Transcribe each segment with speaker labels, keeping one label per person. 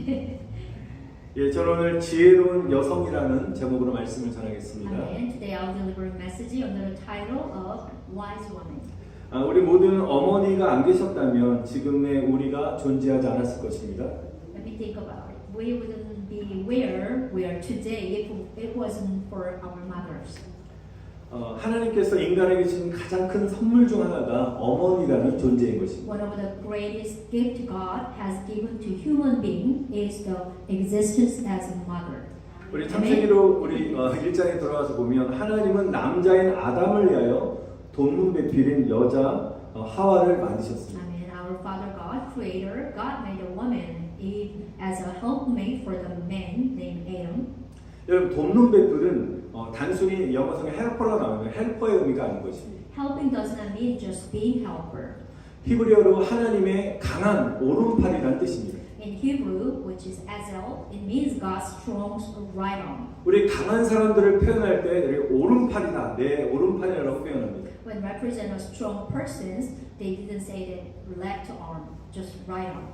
Speaker 1: 예, 저는 오늘 지혜로운 여성이라는 제목으로 말씀을 전하겠습니다.
Speaker 2: Amen. Today I'll deliver a message under the title of Wise Woman.
Speaker 1: 우리 모든 어머니가 안 계셨다면 지금의 우리가 존재하지 않았을 것입니다.
Speaker 2: Let me think about it. We wouldn't be where we are today if it wasn't for our mothers.
Speaker 1: 하나님께서 인간에게 주신 가장 큰 선물 중 하나가 어머니라는 존재인 것입니다.
Speaker 2: One of the greatest gift God has given to human being is the existence as a mother.
Speaker 1: 우리 창세기로 우리 1장에 돌아와서 보면 하나님은 남자인 아담을 위하여 돈문배필인 여자 하와를 만드셨습니다.
Speaker 2: Amen. Our Father God, Creator, God made a woman Eve as a helpmate for the man named Adam.
Speaker 1: 여러분 돈문배필은 단순히 영어성에 헬퍼가 나오면 헬퍼의 의미가 아닌 것입니다.
Speaker 2: Helping does not mean just being helper.
Speaker 1: 히브리어로 하나님의 강한 오른팔이라는 뜻입니다.
Speaker 2: In Hebrew, which is Azel, it means God's strong right arm.
Speaker 1: 우리 강한 사람들을 표현할 때 이렇게 오른팔이다, 내 오른팔이라고 표현합니다.
Speaker 2: When represent a strong persons, they didn't say that left arm, just right arm.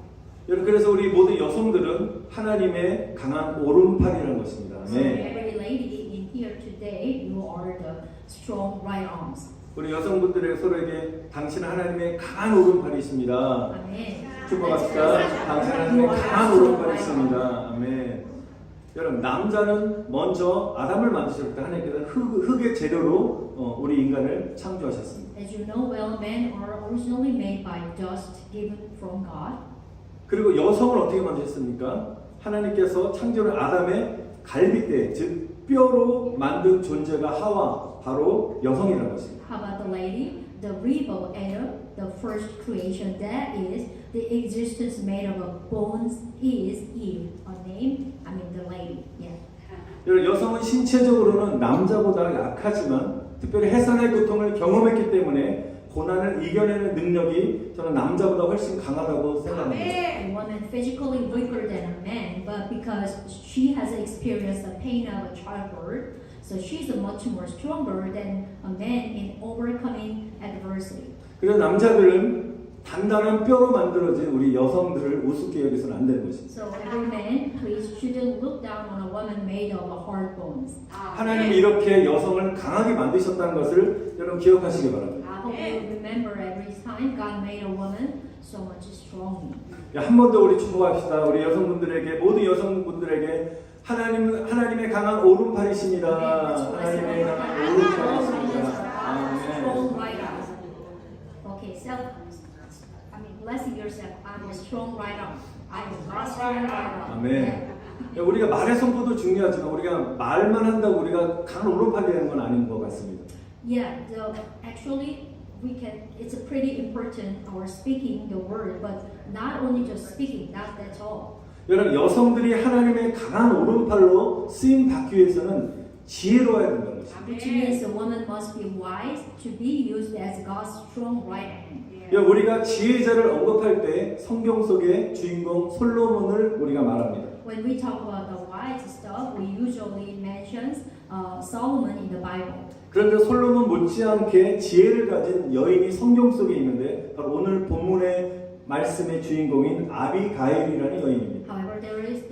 Speaker 1: 여러분 그래서 우리 모든 여성들은 하나님의 강한 오른팔이라는 것입니다.
Speaker 2: So every lady in here today, you are the strong right arms.
Speaker 1: 우리 여성분들의 서로에게 당신은 하나님의 강한 오른팔이십니다.
Speaker 2: 아멘.
Speaker 1: 축복합시다. 당신은 하나님의 강한 오른팔이십니다. 아멘. 여러분 남자는 먼저 아담을 만드셨을 때 하나님께서 흙의 재료로 우리 인간을 창조하셨습니다.
Speaker 2: As you know well, men are originally made by dust given from God.
Speaker 1: 그리고 여성을 어떻게 만드셨습니까? 하나님께서 창조를 아담의 갈빗대, 즉 뼈로 만든 존재가 하와, 바로 여성이라는 것입니다.
Speaker 2: How about the lady? The rib of Adam, the first creation, that is the existence made of bones is Eve. The lady. Yeah.
Speaker 1: 여러분 여성은 신체적으로는 남자보다 약하지만 특별히 해산의 고통을 경험했기 때문에 고난을 이겨내는 능력이 저는 남자보다 훨씬 강하다고 생각합니다.
Speaker 2: A woman physically weaker than a man, but because she has experienced the pain of a childbirth, so she's much more stronger than a man in overcoming adversity.
Speaker 1: 그래서 남자들은 단단한 뼈로 만들어진 우리 여성들을 우습게 여기서는 안 되는 것입니다.
Speaker 2: So every man, please shouldn't look down on a woman made of hard bones.
Speaker 1: 하나님이 이렇게 여성을 강하게 만드셨다는 것을 여러분 기억하시기 바랍니다.
Speaker 2: I hope you remember every time God made a woman so much strong.
Speaker 1: 한 번 더 우리 축복합시다. 우리 여성분들에게 모든 여성분들에게 하나님의 강한 오른팔이십니다. 하나님의 강한 오른팔이십니다.
Speaker 2: Strong right arm. Okay, blessing yourself. I'm a strong right arm. I'm a strong right arm.
Speaker 1: 아멘. 우리가 말의 선포도 중요하지만 우리가 말만 한다고 우리가 강한 오른팔이 되는 건 아닌 것 같습니다.
Speaker 2: Yeah, actually it's pretty important our speaking the word, but not only just speaking, that's all.
Speaker 1: 여러분 여성들이 하나님의 강한 오른팔로 쓰임 받기 위해서는 지혜로워야 된다는 것입니다.
Speaker 2: Which means the woman must be wise to be used as God's strong right hand.
Speaker 1: 우리가 지혜자를 언급할 때 성경 속의 주인공 솔로몬을 우리가 말합니다.
Speaker 2: When we talk about the wise stuff, we usually mention Solomon in the Bible.
Speaker 1: 그런데 솔로몬 못지않게 지혜를 가진 여인이 성경 속에 있는데 바로 오늘 본문의 말씀의 주인공인 아비가일이라는 여인입니다.
Speaker 2: However, there is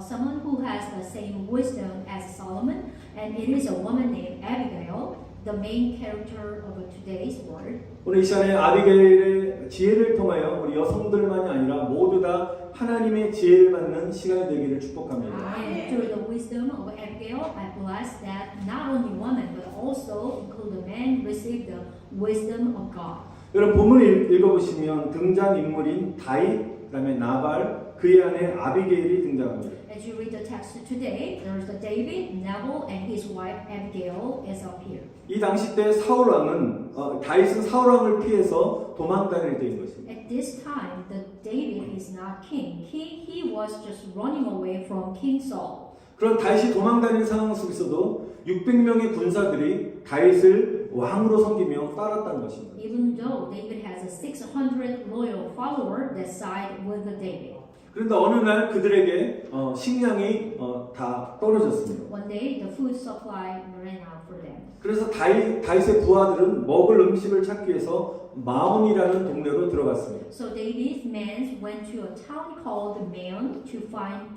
Speaker 2: someone who has the same wisdom as Solomon, and it is a woman named Abigail, the main character of today's word.
Speaker 1: 오늘 이 시간에 아비게일의 지혜를 통하여 우리 여성들만이 아니라 모두 다 하나님의 지혜를 받는 시간이 되기를 축복합니다.
Speaker 2: And through the wisdom of Abigail, I bless that not only women but also include the men receive the wisdom of God.
Speaker 1: 여러분 본문을 읽어보시면 등장인물인 다윗, 그다음에 나발, 그의 아내 아비게일이 등장합니다.
Speaker 2: As you read the text today, there's the David, Nabal, and his wife Abigail is up here.
Speaker 1: 이 당시 때 사울 왕은 다윗은 사울 왕을 피해서 도망다닐 때인 것입니다.
Speaker 2: At this time, the David is not king. He was just running away from King Saul.
Speaker 1: 그런 다윗이 도망다니는 상황 속에서도 600명의 군사들이 다윗을 왕으로 섬기며 따랐다는 것입니다.
Speaker 2: Even though David has a 600 loyal followers that side with the David.
Speaker 1: 그런데 어느 날 그들에게 식량이 다 떨어졌습니다.
Speaker 2: One day, the food supply ran out for them.
Speaker 1: 그래서 다윗의 부하들은 먹을 음식을 찾기 위해서 마온이라는 동네로 들어갔습니다.
Speaker 2: So David's men went to a town called Maon to find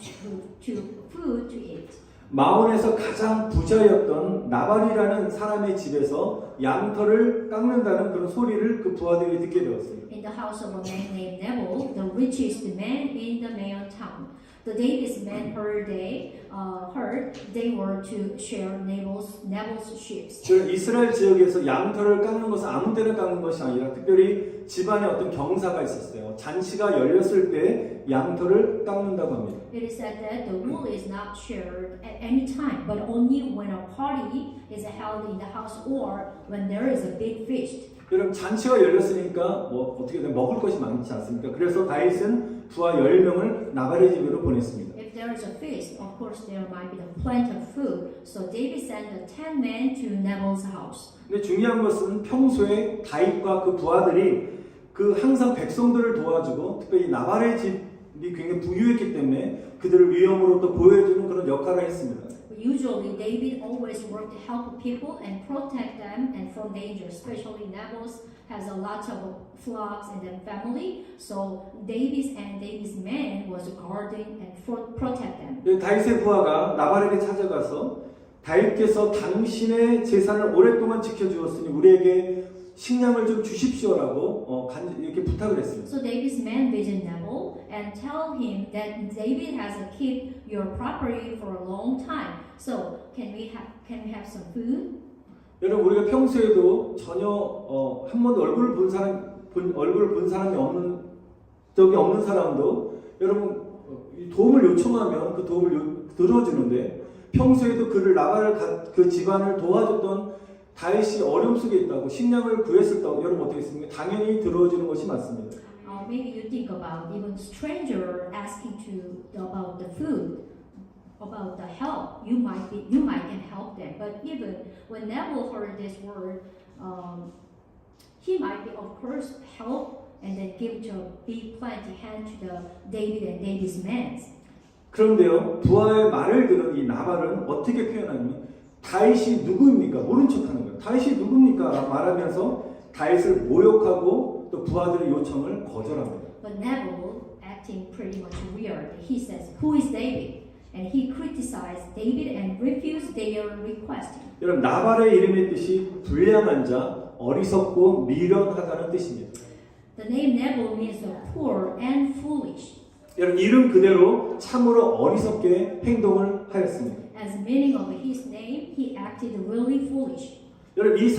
Speaker 2: food to eat.
Speaker 1: 마온에서 가장 부자였던 나발이라는 사람의 집에서 양털을 깎는다는 그런 소리를 그 부하들이 듣게 되었습니다.
Speaker 2: In the house of a man named Nabal, the richest man in the Maon town. The David's men heard they were to share Nabal's sheep.
Speaker 1: 그 이스라엘 지역에서 양털을 깎는 것은 아무 때나 깎는 것이 아니라 특별히 집안에 어떤 경사가 있었어요. 잔치가 열렸을 때 양털을 깎는다고 합니다.
Speaker 2: It is said that the wool is not shared at any time, but only when a party is held in the house or when there is a big feast.
Speaker 1: 여러분 잔치가 열렸으니까 뭐 어떻게든 먹을 것이 많지 않습니까? 그래서 다윗은 부하 10명을 나발의 집으로 보냈습니다.
Speaker 2: If there is a feast, of course there might be plenty of food. So David sent the 10 men to Nabal's house.
Speaker 1: 근데 중요한 것은 평소에 다윗과 그 부하들이 그 항상 백성들을 도와주고 특별히 나발의 집이 굉장히 부유했기 때문에 그들을 위험으로부터 보호해주는 그런 역할을 했습니다.
Speaker 2: Usually, David always worked to help people and protect them and from danger. Especially Nabal has a lot of flocks and then family. So David's men was guarding and protect them.
Speaker 1: 다윗의 부하가 나발에게 찾아가서 다윗께서 당신의 재산을 오랫동안 지켜주었으니 우리에게 식량을 좀 주십시오라고 이렇게 부탁을 했습니다.
Speaker 2: So David's men visit Nabal and tell him that David has kept your property for a long time. So can we have some food?
Speaker 1: 여러분 우리가 평소에도 전혀 한 번도 얼굴을 본 사람이 없는 적이 없는 사람도 여러분 도움을 요청하면 그 도움을 들어주는데 평소에도 나발을 그 집안을 도와줬던 다윗이 어려움 속에 있다고 식량을 구했을 때 여러분 어떻게 했습니까? 당연히 들어주는 것이 맞습니다.
Speaker 2: Maybe you think about even stranger asking about the food, about the help. You might can help them. But even when Nabal heard this word, he might be of course help and then give to a big plenty hand to the David and David's men.
Speaker 1: 그런데요 부하의 말을 들은 이 나발은 어떻게 표현하냐면 다윗이 누구입니까? 모른 척하는 거예요. 다윗이 누굽니까? 말하면서 다윗을 모욕하고 또 부하들의 요청을 거절합니다.
Speaker 2: But Nabal, acting pretty much weird, he says, "Who is David?" And he criticized David and refused their request.
Speaker 1: 여러분 나발의 이름의 뜻이 불량한 자, 어리석고 미련하다는 뜻입니다.
Speaker 2: The name Nabal means poor and foolish.
Speaker 1: 여러분 이름 그대로 참으로 어리석게 행동을 하였습니다.
Speaker 2: As the meaning of his name, he acted really foolish.
Speaker 1: 여러분 이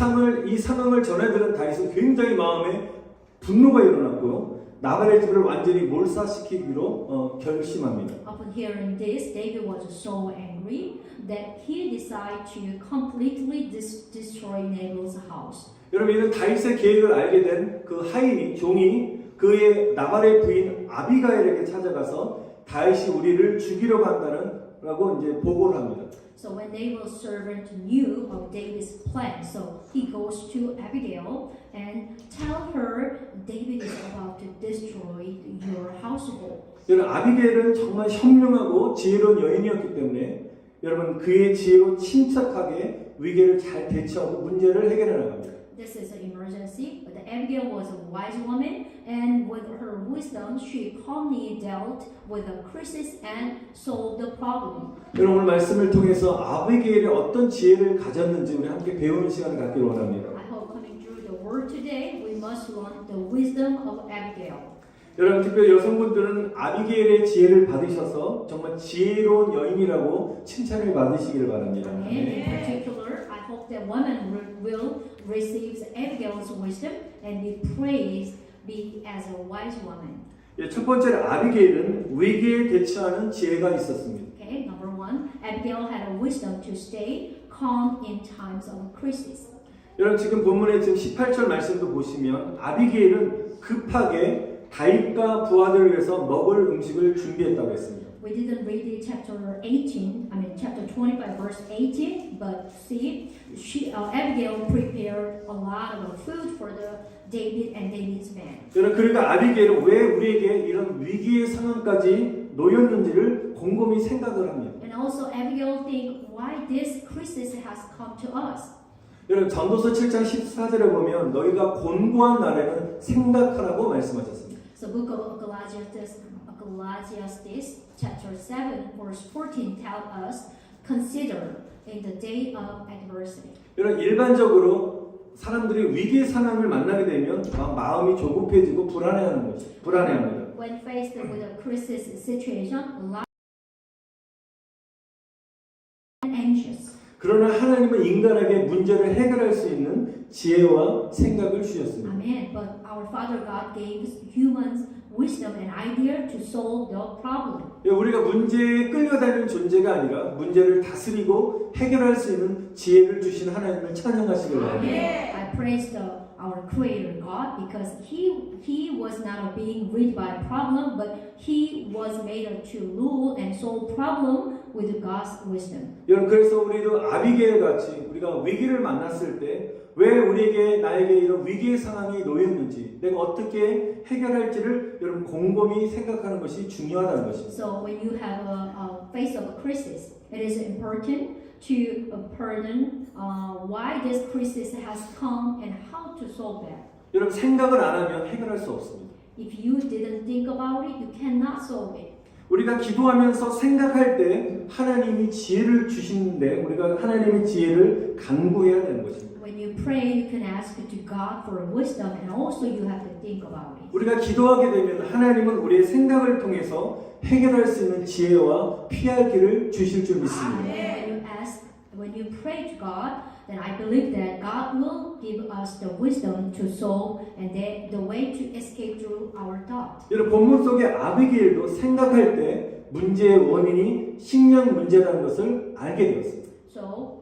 Speaker 1: 상황을 전해들은 다윗은 굉장히 마음에 분노가 일어났고요. 나발의 집을 완전히 몰살시키기로 결심합니다.
Speaker 2: Upon hearing this, David was so angry that he decided to completely destroy Nabal's house.
Speaker 1: 여러분 이는 다윗의 계획을 알게 된 그 하인이 종이 그의 나발의 부인 아비가일에게 찾아가서 다윗이 우리를 죽이려고 한다라고 이제 보고를 합니다.
Speaker 2: So when Nabal's servant knew of David's plan, so he goes to Abigail and tell her David is about to destroy your household.
Speaker 1: 여러분 아비게일은 정말 현명하고 지혜로운 여인이었기 때문에 여러분 그의 지혜로 침착하게 위기를 잘 대처하고 문제를 해결해 나갑니다.
Speaker 2: This is an emergency, but Abigail was a wise woman, and with her wisdom, she calmly dealt with the crisis and solved the problem.
Speaker 1: 여러분 오늘 말씀을 통해서 아비게일이 어떤 지혜를 가졌는지 우리 함께 배우는 시간을 갖기를 원합니다.
Speaker 2: I hope coming through the word today, we must learn the wisdom of Abigail.
Speaker 1: 여러분 특별히 여성분들은 아비게일의 지혜를 받으셔서 정말 지혜로운 여인이라고 칭찬을 받으시기를 바랍니다.
Speaker 2: And in particular, I hope that women will receive Abigail's wisdom and be praised as a wise woman.
Speaker 1: 첫 번째로 아비게일은 위기에 대처하는 지혜가 있었습니다.
Speaker 2: Okay, number one, Abigail had a wisdom to stay calm in times of crisis.
Speaker 1: 여러분 지금 본문에 지금 18절 말씀도 보시면 아비게일은 급하게 다윗과 부하들을 위해서 먹을 음식을 준비했다고 했습니다.
Speaker 2: We didn't read it chapter 18, chapter 25, verse 18, but see, Abigail prepared a lot of food for the David and David's men.
Speaker 1: 여러분 그러니까 아비게일은 왜 우리에게 이런 위기의 상황까지 놓였는지를 곰곰이 생각을 합니다.
Speaker 2: And also Abigail think why this crisis has come to us.
Speaker 1: 여러분 전도서 7장 14절에 보면 너희가 곤고한 날에는 생각하라고 말씀하셨습니다.
Speaker 2: So book of Ecclesiastes chapter 7 verse 14 tell us consider in the day of adversity.
Speaker 1: 여러분 일반적으로 사람들이 위기의 상황을 만나게 되면 마음이 조급해지고 불안해합니다.
Speaker 2: When faced with a crisis situation, a lot anxious.
Speaker 1: 그러나 하나님은 인간에게 문제를 해결할 수 있는 지혜와 생각을 주셨습니다.
Speaker 2: Amen. But our Father God gave humans wisdom and idea to solve the problem.
Speaker 1: 우리가 문제에 끌려다니는 존재가 아니라 문제를 다스리고 해결할 수 있는 지혜를 주신 하나님을 찬양하시길 바랍니다.
Speaker 2: I praise our Creator God because He was not being rid by a problem, but He was made to rule and solve problem with God's wisdom.
Speaker 1: 여러분 그래서 우리도 아비게일 같이 우리가 위기를 만났을 때 왜 나에게 이런 위기의 상황이 놓였는지 내가 어떻게 해결할지를 여러분 곰곰이 생각하는 것이 중요하다는 것입니다.
Speaker 2: So when you have a face of a crisis, it is important to pardon why this crisis has come and how to solve that.
Speaker 1: 여러분 생각을 안 하면 해결할 수 없습니다.
Speaker 2: If you didn't think about it, you cannot solve it.
Speaker 1: 우리가 기도하면서 생각할 때 하나님이 지혜를 주시는데 우리가 하나님의 지혜를 간구해야 되는 것입니다.
Speaker 2: When you pray, you can ask to God for wisdom, and also you have to think about it.
Speaker 1: 우리가 기도하게 되면 하나님은 우리의 생각을 통해서 해결할 수 있는 지혜와 피할 길을 주실 줄 믿습니다.
Speaker 2: When you pray to God, then I believe that God will give us the wisdom to solve and the way to escape through our thought.
Speaker 1: 여러분 본문 속의 아비게일도 생각할 때 문제의 원인이 식량 문제라는 것을 알게 되었습니다.
Speaker 2: So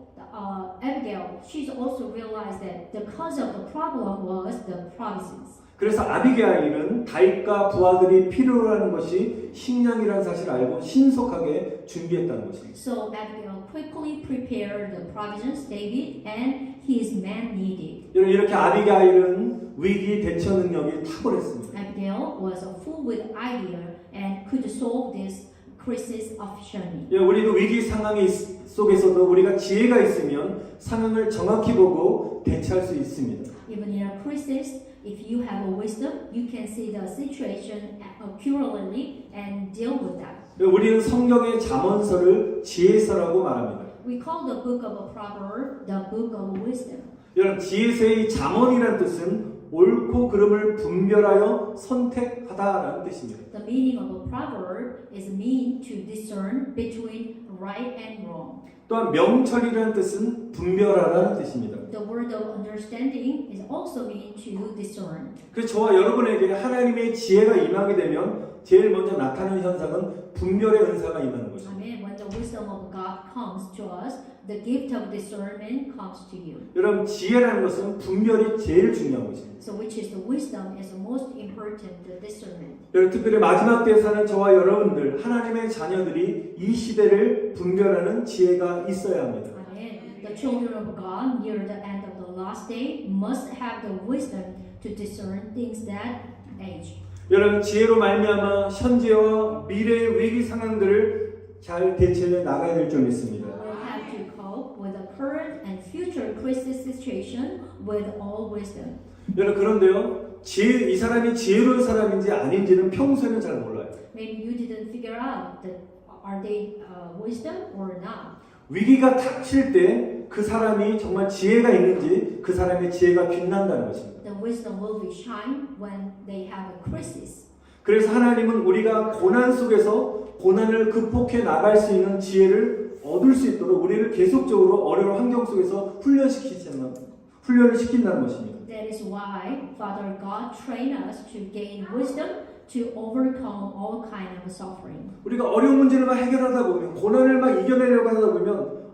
Speaker 2: Abigail, she's also realized that the cause of the problem was the provisions.
Speaker 1: 그래서 아비게일은 다윗과 부하들이 필요로 하는 것이 식량이라는 사실을 알고 신속하게 준비했다는 것입니다.
Speaker 2: So Abigail quickly prepared the provisions David and his men needed.
Speaker 1: 여러분 이렇게 아비게일은 위기 대처 능력이 탁월했습니다.
Speaker 2: Abigail was full with idea and could solve this crisis efficiently.
Speaker 1: 우리도 위기 상황이 속에서도 우리가 지혜가 있으면 상황을 정확히 보고 대처할 수 있습니다.
Speaker 2: Even in a crisis, if you have a wisdom, you can see the situation accurately and deal with that.
Speaker 1: 우리는 성경의 잠언서를 지혜서라고 말합니다.
Speaker 2: We call the book of a proverb the book of wisdom.
Speaker 1: 여러분 지혜서의 잠언이라는 뜻은 옳고 그름을 분별하여 선택하다라는 뜻입니다.
Speaker 2: The meaning of a proverb is mean to discern between right and wrong.
Speaker 1: 또한 명철이라는 뜻은 분별하라는 뜻입니다.
Speaker 2: The word of understanding is also mean to discern.
Speaker 1: 그래서 저와 여러분에게 하나님의 지혜가 임하게 되면 제일 먼저 나타나는 현상은 분별의 은사가 임하는 것입니다.
Speaker 2: Amen. When the wisdom of God comes to us, the gift of discernment comes to you.
Speaker 1: 여러분 지혜라는 것은 분별이 제일 중요한 것입니다.
Speaker 2: So which is the wisdom is the most important, the discernment.
Speaker 1: 여러분 특별히 마지막 때에 사는 저와 여러분들 하나님의 자녀들이 이 시대를 분별하는 지혜가 있어야 합니다.
Speaker 2: Amen. The children of God near the end of the last day must have the wisdom to discern things that age.
Speaker 1: 여러분 지혜로 말미암아 현재와 미래의 위기 상황들을 잘 대처해 나가야 될 줄 믿습니다.
Speaker 2: We'll have to cope with the current and future crisis situation with all wisdom.
Speaker 1: 여러분 그런데요 이 사람이 지혜로운 사람인지 아닌지는 평소에는 잘 몰라요.
Speaker 2: Maybe you didn't figure out that are they wisdom or not.
Speaker 1: 위기가 닥칠 때 그 사람이 정말 지혜가 있는지 그 사람의 지혜가 빛난다는 것입니다.
Speaker 2: The wisdom will be shine when they have a crisis.
Speaker 1: 그래서 하나님은 우리가 고난 속에서 고난을 극복해 나갈 수 있는 지혜를 얻을 수 있도록 우리를 계속적으로 어려운 환경 속에서 훈련을 시킨다는 것입니다.
Speaker 2: That is why Father God trained us to gain wisdom to overcome all kind of suffering.
Speaker 1: 우리가 어려운 문제를 막 해결하다 보면 고난을 막 이겨내려고 하다 보면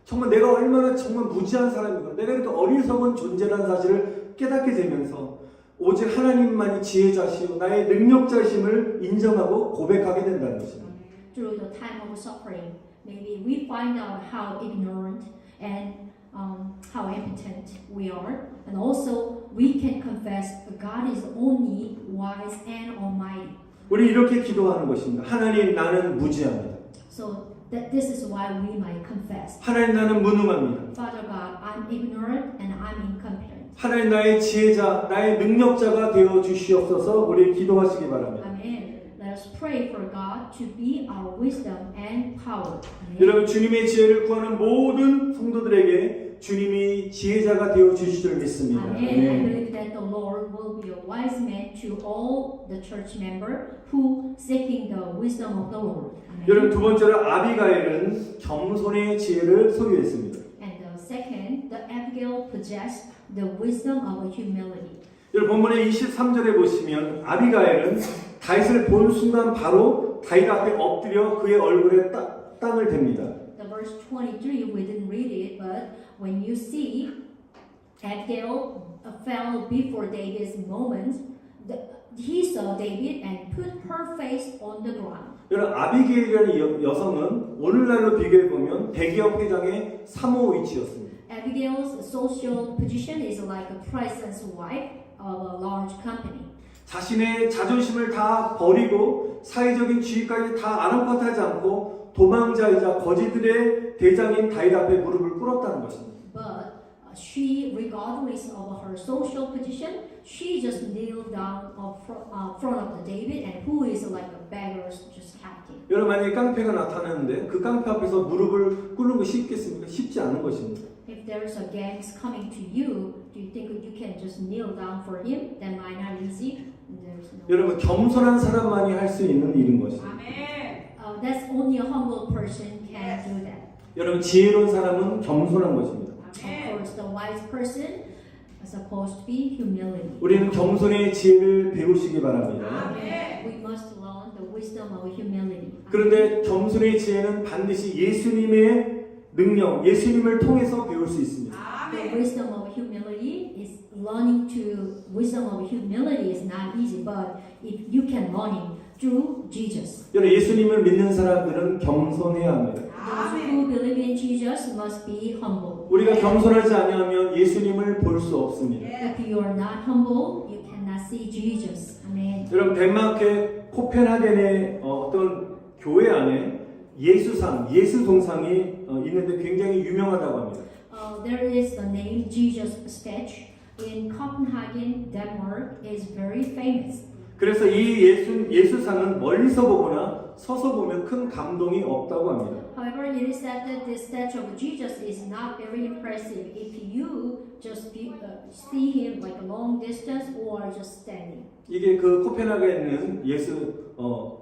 Speaker 1: 정말 내가 얼마나 정말 무지한 사람이구나 내가 이렇게 어리석은 존재라는 사실을 깨닫게 되면서 오직 하나님만이 지혜자시오 나의 능력자심을 인정하고 고백하게 된다는 것입니다.
Speaker 2: through the time of suffering, maybe we find out how ignorant and how impotent we are, and also we can confess God is only wise and almighty.
Speaker 1: 우리 이렇게 기도하는 것입니다. 하나님, 나는 무지합니다.
Speaker 2: So that this is why we might confess.
Speaker 1: 하나님, 나는 무능합니다.
Speaker 2: Father God, I'm ignorant and I'm incompetent.
Speaker 1: 하나님, 나의 지혜자, 나의 능력자가 되어 주시옵소서. 우리 기도하시기 바랍니다.
Speaker 2: Amen. Let us pray for God to be our wisdom and power. Amen.
Speaker 1: 여러분, 주님의 지혜를 구하는 모든 성도들에게 주님이 지혜자가 되어 주실 줄 믿습니다.
Speaker 2: Amen. I believe that the Lord will be a wise man to all the church member who seeking the wisdom of the Lord. Amen.
Speaker 1: 여러분, 두 번째로 아비가일은 겸손의 지혜를 소유했습니다.
Speaker 2: And the second, the Abigail possessed the wisdom of humility.
Speaker 1: 여러분, 본문의 23절에 보시면 아비가일은 다윗을 본 순간 바로 다윗 앞에 엎드려 그의 얼굴에 땅을 댑니다.
Speaker 2: The verse 23, we didn't read it, but when you see Abigail fell before David's moment, he saw David and put her face on the ground.
Speaker 1: 여러분, 아비게일이라는 여성은 오늘날로 비교해 보면 대기업 회장의 3호 위치였습니다.
Speaker 2: Abigail's social position is like a president's wife of a large company.
Speaker 1: 자신의 자존심을 다 버리고 사회적인 지위까지 다 아랑곳하지 않고 도망자이자 거지들의 대장인 다윗 앞에 무릎을 꿇었다는 것입니다.
Speaker 2: But she, regardless of her social position, she just kneeled down front of the David, and who is like a beggar's just captain.
Speaker 1: 여러분, 만약에 깡패가 나타나는데 그 깡패 앞에서 무릎을 꿇는 것이 쉽겠습니까? 쉽지 않은 것입니다.
Speaker 2: If there's a gang coming to you, do you think you can just kneel down for him? That might not easy. There's no.
Speaker 1: 여러분, 겸손한 사람만이 할 수 있는 일인 것입니다.
Speaker 2: That's only a humble person can do that.
Speaker 1: 여러분, 지혜로운 사람은 겸손한 것입니다.
Speaker 2: Of course, the wise person is supposed to be humility.
Speaker 1: 우리는 겸손의 지혜를 배우시기 바랍니다.
Speaker 2: We must learn the wisdom of humility.
Speaker 1: 그런데 겸손의 지혜는 반드시 예수님의 능력, 예수님을 통해서 배울 수 있습니다.
Speaker 2: The wisdom of humility is learning to wisdom of humility is not easy, but if you can learn it through Jesus.
Speaker 1: 여러분, 예수님을 믿는 사람들은 겸손해야 합니다.
Speaker 2: Those who believe in Jesus must be humble.
Speaker 1: 우리가 겸손하지 아니하면 예수님을 볼 수 없습니다.
Speaker 2: If you are not humble, you cannot see Jesus. Amen.
Speaker 1: 여러분, 덴마크의 코펜하겐의 어떤 교회 안에 예수상, 예수 동상이 있는데 굉장히 유명하다고 합니다.
Speaker 2: There is the name Jesus statue in Copenhagen, Denmark, is very famous.
Speaker 1: 그래서 이 예수상은 멀리서 보거나 서서 보면 큰 감동이 없다고 합니다.
Speaker 2: However, it is said that the statue of Jesus is not very impressive if you just see him like a long distance or just standing.
Speaker 1: 이게 그 코펜하겐에 있는 예수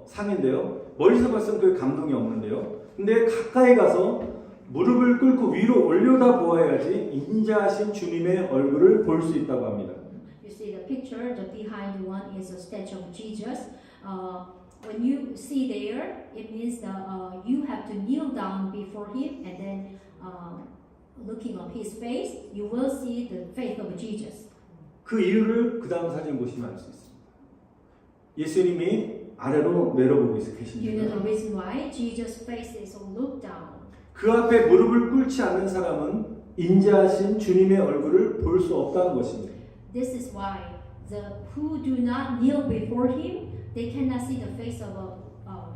Speaker 1: 상인데요. 멀리서 봤을 때 감동이 없는데요. 근데 가까이 가서 무릎을 꿇고 위로 올려다 보아야지 인자하신 주님의 얼굴을 볼 수 있다고 합니다.
Speaker 2: You see the picture, the behind one is a statue of Jesus. When you see there, it means that you have to kneel down before him and then looking at his face, you will see the face of Jesus.
Speaker 1: 그 이유를 그 다음 사진 보시면 알 수 있습니다. 예수님이 아래로 내려보고
Speaker 2: You know
Speaker 1: 계십니다.
Speaker 2: the reason why Jesus' face is looked down.
Speaker 1: 그 앞에 무릎을 꿇지 않는 사람은 인자하신 주님의 얼굴을 볼 수 없다는 것입니다.
Speaker 2: This is why the who do not kneel before him, they cannot see the face of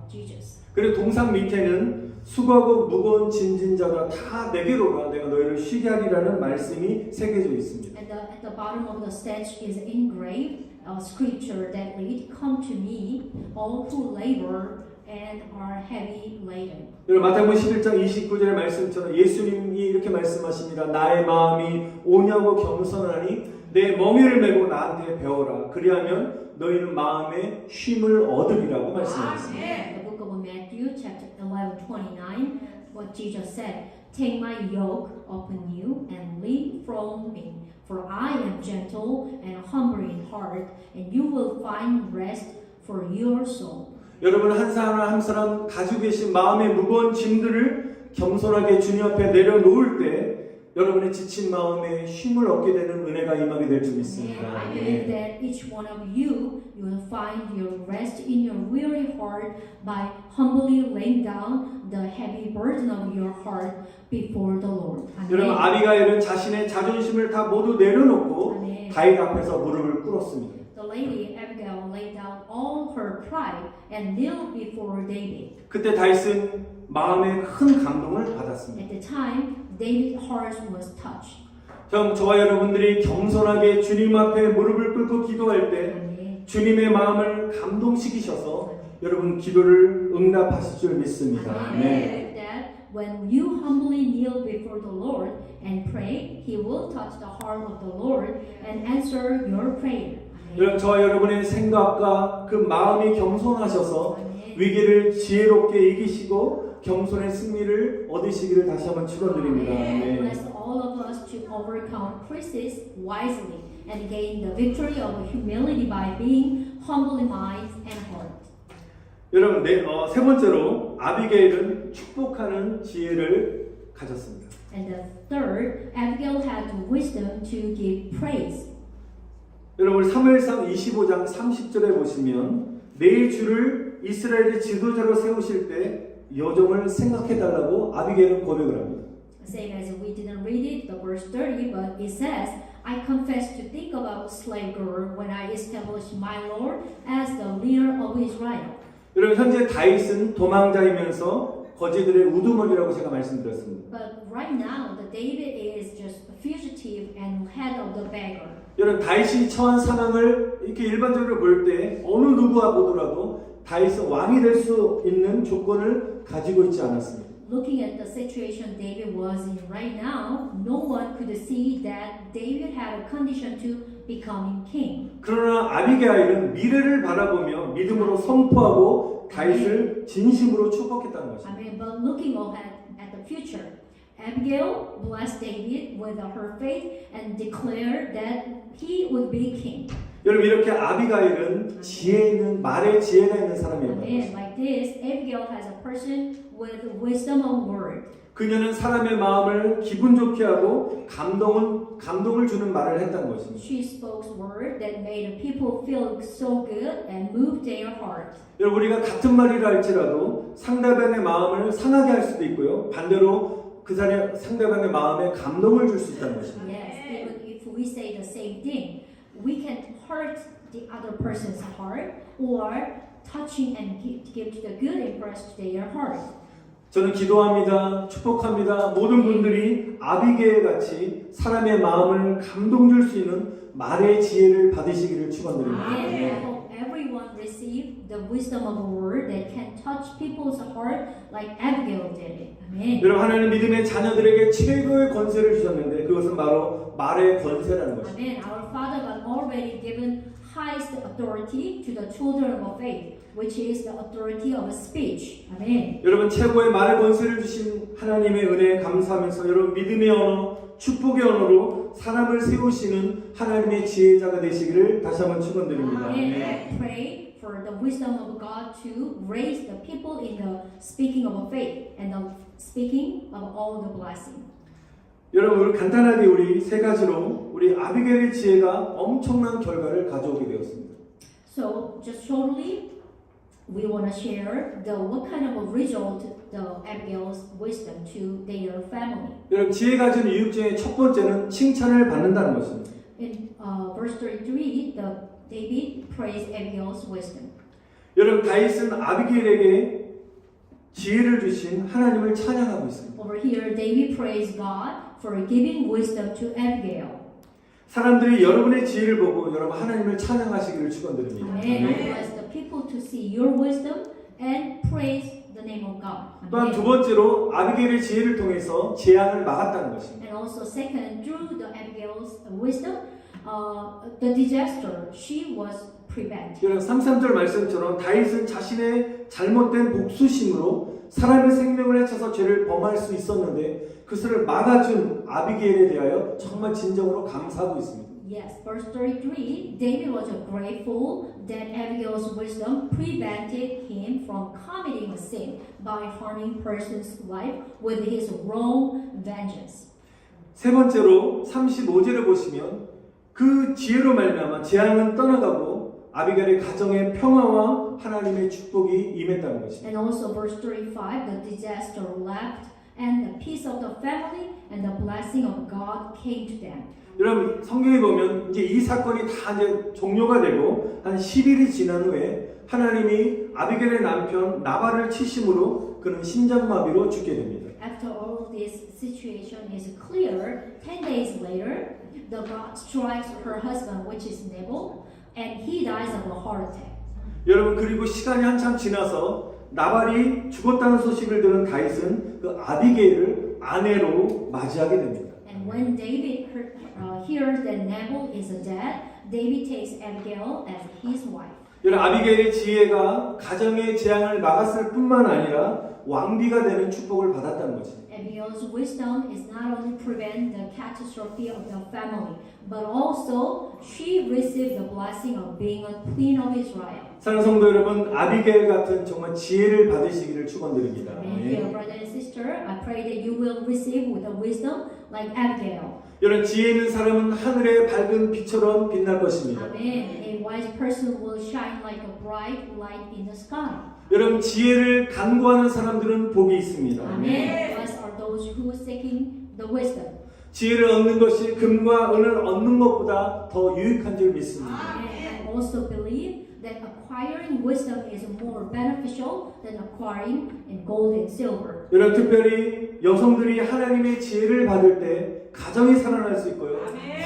Speaker 2: Jesus.
Speaker 1: 그리고 동상 밑에는 수고하고 무거운 짐진 자가 다 내게로 가 내가 너희를 쉬게 하리라는 말씀이 새겨져 있습니다.
Speaker 2: At the bottom of the statue is engraved a scripture that read, "Come to me, all who labor and are heavy laden."
Speaker 1: 여러분, 마태복음 11장 29절의 말씀처럼 예수님이 이렇게 말씀하십니다. 나의 마음이 오냐고 겸손하니 내 멍에를 메고 나한테 배워라. 그리하면 너희는 마음의 쉼을 얻으리라고 말씀하셨습니다.
Speaker 2: The book of Matthew, chapter 11:29, what Jesus said, "Take my yoke upon you and learn from me, for I am gentle and humble in heart, and you will find rest for your soul."
Speaker 1: 여러분, 한 사람 한 사람 가지고 계신 마음의 무거운 짐들을 겸손하게 주님 앞에 내려놓을 때 여러분의 지친 마음에 쉼을 얻게 되는 은혜가 임하게 될 줄
Speaker 2: And
Speaker 1: 믿습니다.
Speaker 2: I believe that each one of you, you will find your rest in your weary heart by humbly laying down the heavy burden of your heart before the Lord.
Speaker 1: 여러분
Speaker 2: Amen.
Speaker 1: 아비가일은 자신의 자존심을 다 모두 내려놓고
Speaker 2: Amen.
Speaker 1: 다윗 앞에서 무릎을 꿇었습니다.
Speaker 2: The lady Abigail laid down all her pride and knelt before David.
Speaker 1: 그때 다윗은 마음에 큰 감동을 받았습니다.
Speaker 2: At the time, David's heart was touched.
Speaker 1: 저와 여러분들이 겸손하게 주님 앞에 무릎을 꿇고 기도할 때
Speaker 2: Amen.
Speaker 1: 주님의 마음을 감동시키셔서 여러분 기도를 응답하실 줄 믿습니다.
Speaker 2: I believe that when you humbly kneel before the Lord and pray, He will touch the heart of the Lord and answer your prayer.
Speaker 1: 여러분 저와 여러분의 생각과 그 마음이 겸손하셔서
Speaker 2: Amen.
Speaker 1: 위기를 지혜롭게 이기시고 겸손의 승리를 얻으시기를 다시 한번 축원드립니다. 네.
Speaker 2: Bless all of us to overcome crises wisely and gain the victory of humility by being humble in mind and heart.
Speaker 1: 여러분 세 번째로 아비게일은 축복하는 지혜를 가졌습니다.
Speaker 2: And the third, Abigail had wisdom to give praise.
Speaker 1: 여러분 사무엘상 25장 30절에 보시면 내일 주를 이스라엘의 지도자로 세우실 때 여정을 생각해 달라고 아비게일은 고백을 합니다.
Speaker 2: Same as we didn't read it, the verse 30, but it says, I confess to think about slave girl when I establish my Lord as the leader of Israel.
Speaker 1: 여러분 현재 다윗은 도망자이면서 거지들의 우두머리라고 제가 말씀드렸습니다.
Speaker 2: But right now, the David is just a fugitive and head of the beggar.
Speaker 1: 여러분 다윗이 처한 상황을 이렇게 일반적으로 볼 때 어느 누구와 보더라도 다윗은 왕이 될 수 있는 조건을 가지고 있지 않았습니다.
Speaker 2: Looking at the situation David was in right now, no one could see that David had a condition to becoming king.
Speaker 1: 그러나 아비게일은 미래를 바라보며 믿음으로 선포하고 다윗을 진심으로 축복했다는
Speaker 2: I
Speaker 1: 것입니다.
Speaker 2: mean, but looking ahead at the future, Abigail blessed David with her faith and declared that he would be king.
Speaker 1: 여러분 이렇게 아비가일은 지혜 있는 말에 지혜가 있는 사람이에요.
Speaker 2: And like this, Abigail has a person with wisdom of word.
Speaker 1: 그녀는 사람의 마음을 기분 좋게 하고 감동을 주는 말을 했다는 것입니다.
Speaker 2: She spoke words that made people feel so good and moved their heart.
Speaker 1: 여러분 우리가 같은 말이라 할지라도 상대방의 마음을 상하게 할 수도 있고요. 반대로 그 상대방의 마음에 감동을 줄 수 있다는 것입니다.
Speaker 2: Yes, even if we say the same thing, we can hurt the other person's heart or touching and give the good impression to their heart.
Speaker 1: 저는 기도합니다. 축복합니다. 모든 분들이 아비게일 같이 사람의 마음을 감동 줄 수 있는 말의 지혜를 받으시기를 축원드립니다.
Speaker 2: And I hope everyone receive the wisdom of a word that can touch people's heart like Abigail did it. Amen.
Speaker 1: 여러분 하나님 믿음의 자녀들에게 최고의 권세를 주셨는데 그것은 바로 말의 권세라는 것입니다.
Speaker 2: Amen. Our Father God already given highest authority to the children of faith, which is the authority of speech. Amen.
Speaker 1: 여러분 최고의 말의 권세를 주신 하나님의 은혜에 감사하면서 여러분 믿음의 언어, 축복의 언어로 사람을 세우시는 하나님의 지혜자가 되시기를 다시 한번 축원드립니다.
Speaker 2: Amen. I pray for the wisdom of God to raise the people in the speaking of faith and the speaking of all the blessing.
Speaker 1: 여러분 간단하게 우리 세 가지로 우리 아비게일의 지혜가 엄청난 결과를 가져오게 되었습니다.
Speaker 2: So just shortly, we want to share what kind of a result the Abigail's wisdom to their family.
Speaker 1: 여러분 지혜 가진 이유 중에 첫 번째는 칭찬을 받는다는 것입니다.
Speaker 2: In verse 33, David praised Abigail's wisdom.
Speaker 1: 여러분 다윗은 아비게일에게 지혜를 주신 하나님을 찬양하고 있습니다.
Speaker 2: Over here, David praised God for giving wisdom to Abigail.
Speaker 1: 사람들이 여러분의 지혜를 보고 여러분 하나님을 찬양하시기를 축원드립니다.
Speaker 2: Amen. I bless the people to see your wisdom and praise the name of God.
Speaker 1: 또한 두
Speaker 2: Amen.
Speaker 1: 번째로 아비게일의 지혜를 통해서 재앙을 막았다는 것입니다.
Speaker 2: And also, second, through the Abigail's wisdom, the disaster she was prevented.
Speaker 1: 여러분 33절 말씀처럼 다윗은 자신의 잘못된 복수심으로 사람의 생명을 해쳐서 죄를 범할 수 있었는데 그것을 막아준 아비게일에 대하여 정말 진정으로 감사하고 있습니다.
Speaker 2: Yes, verse 33, David was grateful that Abigail's wisdom prevented him from committing a sin by harming person's life with his wrong vengeance.
Speaker 1: 세 번째로 35절을 보시면 그 지혜로 말미암아 재앙은 떠나가고 아비갈의 가정의 평화와 하나님의 축복이 임했다는 것입니다.
Speaker 2: And also verse 35, the disaster left and the peace of the family and the blessing of God came to them.
Speaker 1: 여러분 성경에 보면 이제 이 사건이 다 이제 종료가 되고 한 10일이 지난 후에 하나님이 아비갈의 남편 나발을 치심으로 그는 심장마비로 죽게 됩니다.
Speaker 2: After all this situation is clear, 10 days later, the God strikes her husband, which is Nabal, and he dies of a heart attack.
Speaker 1: 여러분 그리고 시간이 한참 지나서 나발이 죽었다는 소식을 들은 다윗은 그 아비게일을 아내로 맞이하게 됩니다.
Speaker 2: And when David hears that Nabal is dead, David takes Abigail as his wife.
Speaker 1: 여러분 아비게일의 지혜가 가정의 재앙을 막았을 뿐만 아니라 왕비가 되는 축복을 받았다는 거죠.
Speaker 2: Abigail's wisdom is not only prevent the catastrophe of the family, but also she received the blessing of being a queen of Israel.
Speaker 1: 사랑하는 성도 여러분, 아비게일 같은 정말 지혜를 받으시기를 축원드립니다.
Speaker 2: And dear brother and sister, I pray that you will receive with the wisdom like Abigail.
Speaker 1: 여러분 지혜 있는 사람은 하늘의 밝은 빛처럼 빛날 것입니다.
Speaker 2: Amen. A wise person will shine like a bright light in the sky.
Speaker 1: 여러분 지혜를 간구하는 사람들은 복이 있습니다.
Speaker 2: Amen. Blessed are those who are seeking the wisdom.
Speaker 1: 지혜를 얻는 것이 금과 은을 얻는 것보다 더 유익한 줄 믿습니다.
Speaker 2: And I also believe that acquiring wisdom is more beneficial than acquiring in gold and silver.
Speaker 1: 여러분 특별히 여성들이 하나님의 지혜를 받을 때 가정이 살아날 수 있고요.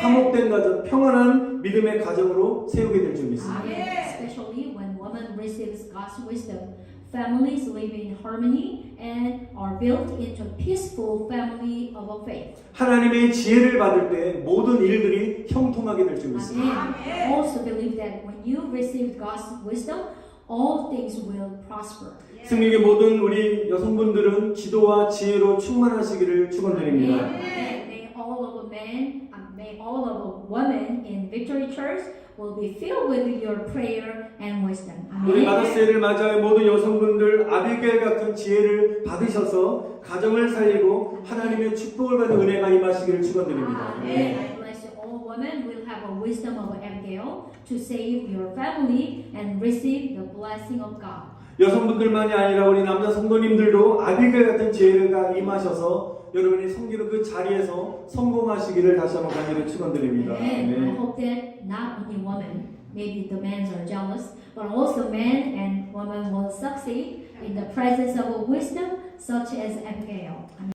Speaker 1: 화목된 가정, 평안한 믿음의 가정으로 세우게 될 줄 믿습니다.
Speaker 2: Especially when woman receives God's wisdom, families live in harmony and are built into a peaceful family of faith.
Speaker 1: 하나님의 지혜를 받을 때 모든 일들이 형통하게 될 줄 믿습니다.
Speaker 2: I also believe that when you receive God's wisdom, all things will prosper.
Speaker 1: 승리의 모든 우리 여성분들은 기도와 지혜로 충만하시기를 축원드립니다.
Speaker 2: May all of a man, may all of a woman in Victory Church will be filled with your prayer and wisdom.
Speaker 1: 우리
Speaker 2: Amen.
Speaker 1: 마더스데이를 맞이할 모든 여성분들 아비게일 같은 지혜를 받으셔서 가정을 살리고 하나님의 축복을 받는 은혜가 임하시기를 축원드립니다.
Speaker 2: Amen. I bless you. All women will have a wisdom of Abigail to save your family and receive the blessing of God.
Speaker 1: 여성분들만이 아니라 우리 남자 성도님들도 아비게일 같은 지혜가 임하셔서 여러분이 섬기는 그 자리에서 성공하시기를 다시 한번 간절히 축원드립니다.
Speaker 2: And I
Speaker 1: 아멘.
Speaker 2: hope that not only women, maybe the men are jealous, but also men and women will succeed in the presence of a wisdom such as Abigail. Amen.